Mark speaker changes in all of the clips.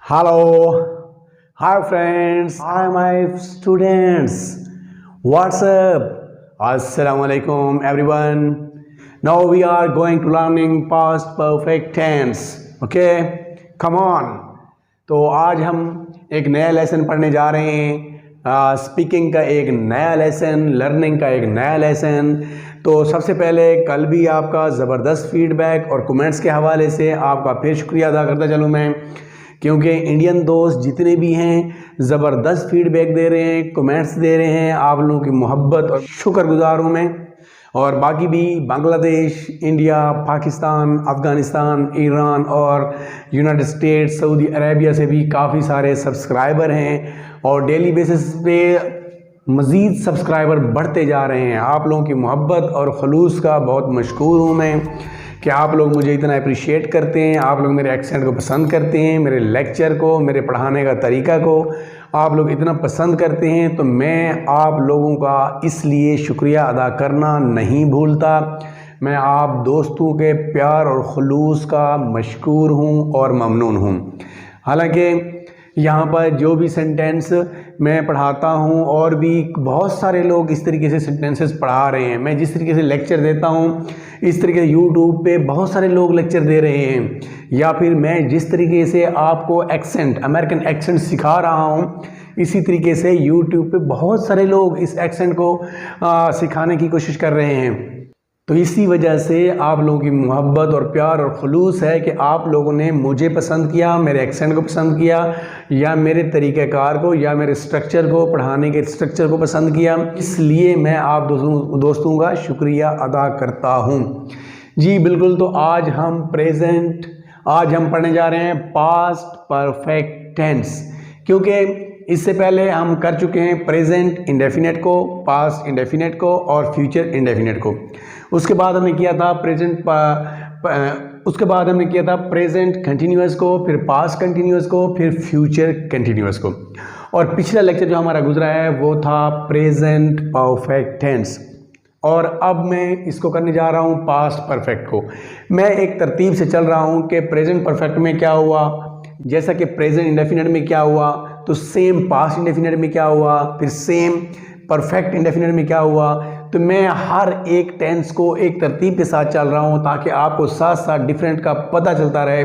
Speaker 1: Hello, hi friends, hi my students. What's up? Assalamu alaikum everyone. Now we are going to learning past perfect tense. Okay, come on. तो आज हम एक नया lesson पढ़ने जा रहे हैं, स्पीकिंग का एक नया लेसन, लर्निंग का एक नया लेसन। तो सबसे पहले कल भी आपका ज़बरदस्त फीडबैक और कमेंट्स के हवाले से आपका फिर शुक्रिया अदा करता चलूँ मैं, क्योंकि इंडियन दोस्त जितने भी हैं ज़बरदस्त फीडबैक दे रहे हैं, कमेंट्स दे रहे हैं। आप लोगों की मोहब्बत और शुक्रगुजार हूँ मैं। और बाकी भी बांग्लादेश, इंडिया, पाकिस्तान, अफ़गानिस्तान, ईरान और यूनाइटेड स्टेट्स, सऊदी अरेबिया से भी काफ़ी सारे सब्सक्राइबर हैं और डेली बेसिस पे मज़ीद सब्सक्राइबर बढ़ते जा रहे हैं। आप लोगों की मोहब्बत और खलूस का बहुत मशकूर हूँ मैं कि आप लोग मुझे इतना अप्रिशिएट करते हैं, आप लोग मेरे एक्सेंट को पसंद करते हैं, मेरे लेक्चर को, मेरे पढ़ाने का तरीका को आप लोग इतना पसंद करते हैं। तो मैं आप लोगों का इसलिए शुक्रिया अदा करना नहीं भूलता। मैं आप दोस्तों के प्यार और खलूस का मशकूर हूँ और ममनून हूँ। हालांकि यहाँ पर जो भी सेंटेंस मैं पढ़ाता हूँ और भी बहुत सारे लोग इस तरीके से सेंटेंसेस पढ़ा रहे हैं। मैं जिस तरीके से लेक्चर देता हूँ इस तरीके से यूट्यूब पे बहुत सारे लोग लेक्चर दे रहे हैं, या फिर मैं जिस तरीके से आपको एक्सेंट, अमेरिकन एक्सेंट सिखा रहा हूँ, इसी तरीके से यूट्यूब पे बहुत सारे लोग इस एक्सेंट को सिखाने की कोशिश कर रहे हैं। तो इसी वजह से आप लोगों की मोहब्बत और प्यार और खलूस है कि आप लोगों ने मुझे पसंद किया, मेरे एक्सेंट को पसंद किया, या मेरे तरीक़ेकार को, या मेरे स्ट्रक्चर को, पढ़ाने के स्ट्रक्चर को पसंद किया। इसलिए मैं आप दोस्तों का शुक्रिया अदा करता हूँ। जी बिल्कुल। तो आज हम पढ़ने जा रहे हैं पास्ट परफेक्ट टेंस, क्योंकि इससे पहले हम कर चुके हैं प्रेजेंट इंडेफिनेट को, पास्ट इंडेफिनेट को और फ्यूचर इंडेफिनेट को। उसके बाद हमने किया था प्रेजेंट कंटिन्यूअस को, फिर पास्ट कंटिन्यूअस को, फिर फ्यूचर कंटिन्यूअस को। और पिछला लेक्चर जो हमारा गुजरा है वो था प्रेजेंट परफेक्ट टेंस, और अब मैं इसको करने जा रहा हूँ पास्ट परफेक्ट को। मैं एक तरतीब से चल रहा हूँ कि प्रेजेंट परफेक्ट में क्या हुआ, जैसा कि प्रेजेंट इंडेफिनेट में क्या हुआ, तो सेम पास्ट इंडेफिनेट में क्या हुआ, फिर सेम परफेक्ट इंडेफिनेट में क्या हुआ। तो मैं हर एक टेंस को एक तरतीब के साथ चल रहा हूँ ताकि आपको साथ साथ डिफरेंट का पता चलता रहे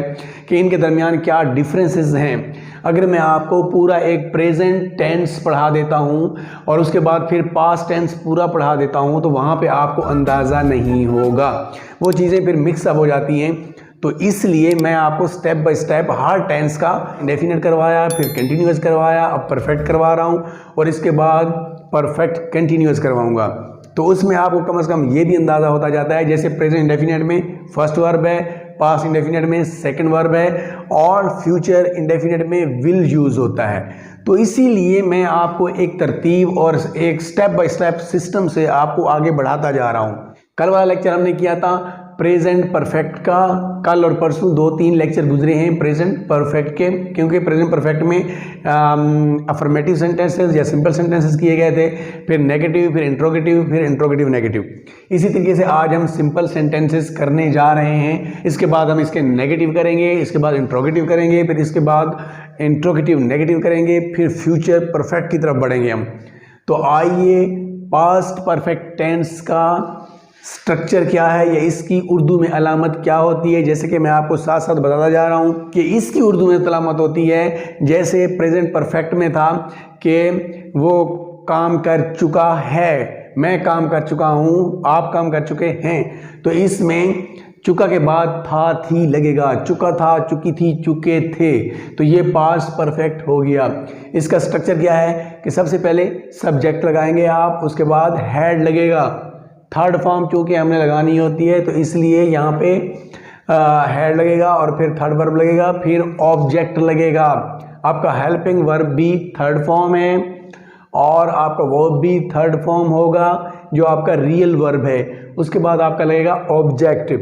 Speaker 1: कि इनके दरमियान क्या डिफरेंसेस हैं। अगर मैं आपको पूरा एक प्रेजेंट टेंस पढ़ा देता हूँ और उसके बाद फिर पास्ट टेंस पूरा पढ़ा देता हूँ तो वहाँ पे आपको अंदाज़ा नहीं होगा, वो चीज़ें फिर मिक्सअप हो जाती हैं। तो इसलिए मैं आपको स्टेप बाय स्टेप हर टेंस का इंडेफिनेट करवाया, फिर कंटिन्यूअस करवाया, अब परफेक्ट करवा रहा हूँ और इसके बाद परफेक्ट कंटिन्यूअस करवाऊँगा। तो उसमें आपको कम से कम ये भी अंदाज़ा होता जाता है, जैसे प्रेजेंट इंडेफिनेट में फर्स्ट वर्ब है, पास्ट इंडेफिनेट में सेकंड वर्ब है और फ्यूचर इंडेफिनेट में विल यूज़ होता है। तो इसीलिए मैं आपको एक तरतीब और एक स्टेप बाय स्टेप सिस्टम से आपको आगे बढ़ाता जा रहा हूँ। कल वाला लेक्चर हमने किया था प्रेजेंट परफेक्ट का, कल और परसों 2-3 लेक्चर गुजरे हैं प्रेजेंट परफेक्ट के, क्योंकि प्रेजेंट परफेक्ट में अफर्मेटिव सेंटेंसेस या सिंपल सेंटेंसेस किए गए थे, फिर नेगेटिव, फिर इंट्रोगेटिव, फिर इंट्रोगेटिव नेगेटिव। इसी तरीके से आज हम सिंपल सेंटेंसेस करने जा रहे हैं। इसके बाद हम इसके नेगेटिव करेंगे, इसके बाद इंट्रोगेटिव करेंगे, फिर इसके बाद इंट्रोगेटिव नेगेटिव करेंगे, फिर फ्यूचर परफेक्ट की तरफ बढ़ेंगे हम। तो आइए पास्ट परफेक्ट टेंस का स्ट्रक्चर क्या है या इसकी उर्दू में अलामत क्या होती है, जैसे कि मैं आपको साथ साथ बताता जा रहा हूँ कि इसकी उर्दू में अलामत होती है जैसे प्रेजेंट परफेक्ट में था कि वो काम कर चुका है, मैं काम कर चुका हूँ, आप काम कर चुके हैं। तो इसमें चुका के बाद था थी लगेगा, चुका था, चुकी थी, चुके थे, तो ये पास्ट परफेक्ट हो गया। इसका स्ट्रक्चर क्या है कि सबसे पहले सब्जेक्ट लगाएंगे आप, उसके बाद हेड लगेगा, थर्ड फॉर्म चूँकि हमने लगानी होती है तो इसलिए यहाँ पे हेड लगेगा और फिर थर्ड वर्ब लगेगा, फिर ऑब्जेक्ट लगेगा। आपका हेल्पिंग वर्ब भी थर्ड फॉर्म है और आपका वर्ब भी थर्ड फॉर्म होगा जो आपका रियल वर्ब है। उसके बाद आपका लगेगा ऑब्जेक्ट।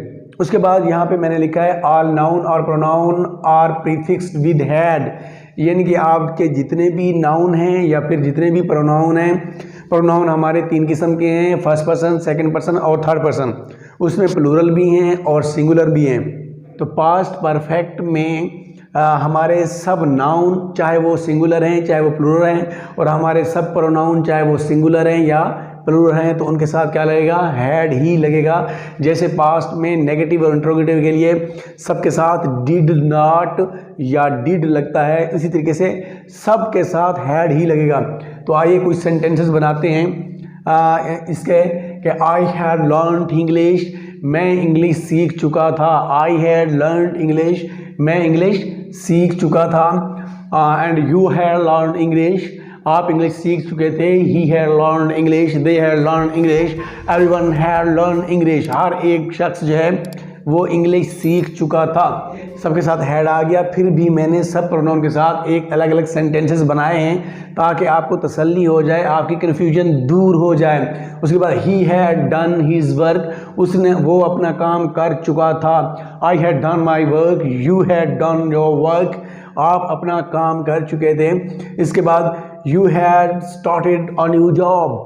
Speaker 1: उसके बाद यहाँ पे मैंने लिखा है ऑल नाउन और pronoun are prefixed with head, यानी कि आपके जितने भी नाउन हैं या फिर जितने भी प्रोनाउन हैं, प्रोनाउन हमारे 3 किस्म के हैं, फर्स्ट पर्सन, सेकंड पर्सन और थर्ड पर्सन। उसमें प्लूरल भी हैं और सिंगुलर भी हैं। तो पास्ट परफेक्ट में हमारे सब नाउन चाहे वो सिंगुलर हैं चाहे वो प्लूरल हैं, और हमारे सब प्रोनाउन चाहे वो सिंगुलर हैं या प्लूरल हैं, तो उनके साथ क्या लगेगा, हैड ही लगेगा। जैसे पास्ट में नेगेटिव और इंट्रोगेटिव के लिए सबके साथ डिड नॉट या डिड लगता है, इसी तरीके से सबके साथ हैड ही लगेगा। तो आइए कुछ सेंटेंसेस बनाते हैं इसके कि आई हैड लर्नड इंग्लिश, मैं इंग्लिश सीख चुका था। आई हैड लर्नड इंग्लिश, मैं इंग्लिश सीख चुका था। And you had learned English, आप इंग्लिश सीख चुके थे। He had learned English, they had learned English, everyone had learned English, हर एक शख्स जो है वो इंग्लिश सीख चुका था। सबके साथ हैड आ गया। फिर भी मैंने सब प्रोनाउन के साथ एक अलग अलग सेंटेंसेस बनाए हैं ताकि आपको तसल्ली हो जाए, आपकी कन्फ्यूजन दूर हो जाए। उसके बाद he had done his work, उसने वो अपना काम कर चुका था। I had done my work, you had done your work, आप अपना काम कर चुके थे। इसके बाद you had started a new job,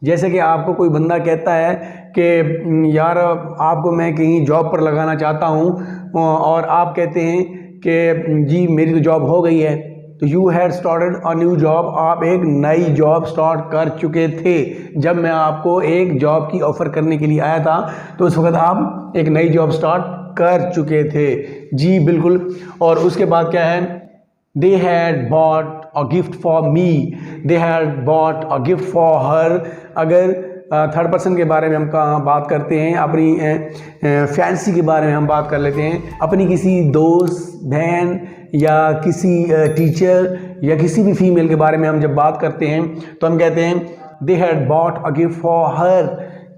Speaker 1: जैसे कि आपको कोई बंदा कहता है कि यार आपको मैं कहीं जॉब पर लगाना चाहता हूँ, और आप कहते हैं कि जी मेरी तो जॉब हो गई है, तो you had started a new job, आप एक नई जॉब स्टार्ट कर चुके थे। जब मैं आपको एक जॉब की ऑफ़र करने के लिए आया था तो उस वक्त आप एक नई जॉब स्टार्ट कर चुके थे। जी बिल्कुल। और उसके बाद क्या है, दे had bought a gift for me, they had bought a gift for हर। अगर थर्ड पर्सन के बारे में हम कहाँ बात करते हैं, अपनी फैंसी के बारे में हम बात कर लेते हैं, अपनी किसी दोस्त, बहन या किसी टीचर या किसी भी फीमेल के बारे में हम जब बात करते हैं तो हम कहते हैं they had bought a gift for her,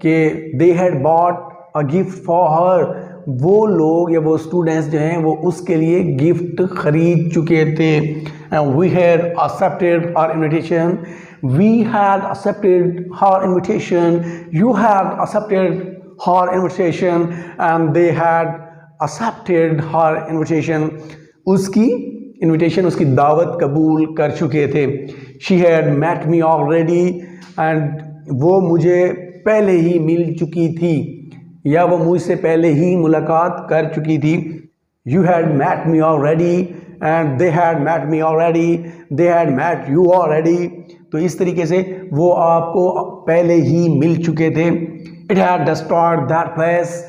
Speaker 1: कि they had bought a gift for her, वो लोग या वो स्टूडेंट्स जो हैं वो उसके लिए गिफ्ट खरीद चुके थे। We had accepted our invitation, we had accepted her invitation, you had accepted her invitation, and they had accepted her invitation, उसकी इनविटेशन, उसकी दावत कबूल कर चुके थे। She had met me already, and वो मुझे पहले ही मिल चुकी थी या वो मुझसे पहले ही मुलाकात कर चुकी थी। You had met me already and they had met me already, they had met you already, तो इस तरीके से वो आपको पहले ही मिल चुके थे। It had destroyed that place,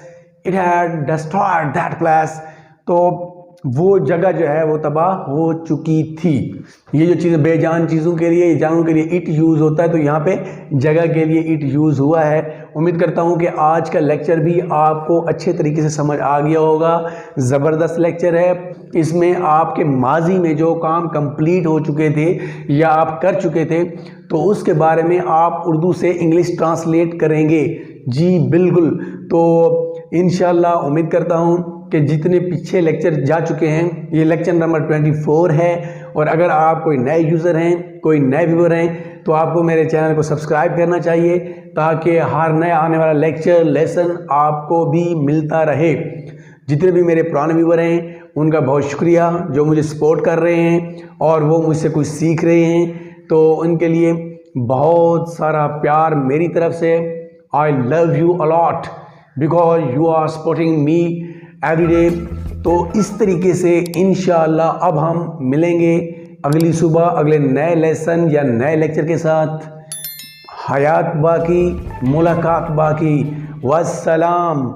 Speaker 1: it had destroyed that place, तो वो जगह जो है वो तबाह हो चुकी थी। ये जो चीज़ें बेजान चीज़ों के लिए, जानों के लिए इट यूज़ होता है, तो यहाँ पे जगह के लिए इट यूज़ हुआ है। उम्मीद करता हूँ कि आज का लेक्चर भी आपको अच्छे तरीके से समझ आ गया होगा। ज़बरदस्त लेक्चर है। इसमें आपके माजी में जो काम कंप्लीट हो चुके थे या आप कर चुके थे तो उसके बारे में आप उर्दू से इंग्लिश ट्रांसलेट करेंगे। जी बिल्कुल। तो इंशाल्लाह उम्मीद करता हूँ कि जितने पीछे लेक्चर जा चुके हैं, ये लेक्चर नंबर 24 है, और अगर आप कोई नए यूज़र हैं, कोई नए व्यूअर हैं, तो आपको मेरे चैनल को सब्सक्राइब करना चाहिए ताकि हर नया आने वाला लेक्चर लेसन आपको भी मिलता रहे। जितने भी मेरे पुराने व्यूअर हैं उनका बहुत शुक्रिया जो मुझे सपोर्ट कर रहे हैं और वो मुझसे कुछ सीख रहे हैं, तो उनके लिए बहुत सारा प्यार मेरी तरफ से। I love you a lot because you are supporting me every day. तो इस तरीके से इंशाअल्लाह अब हम मिलेंगे अगली सुबह अगले नए लेसन या नए लेक्चर के साथ। हयात बाकी, मुलाकात बाकी। वस्सलाम।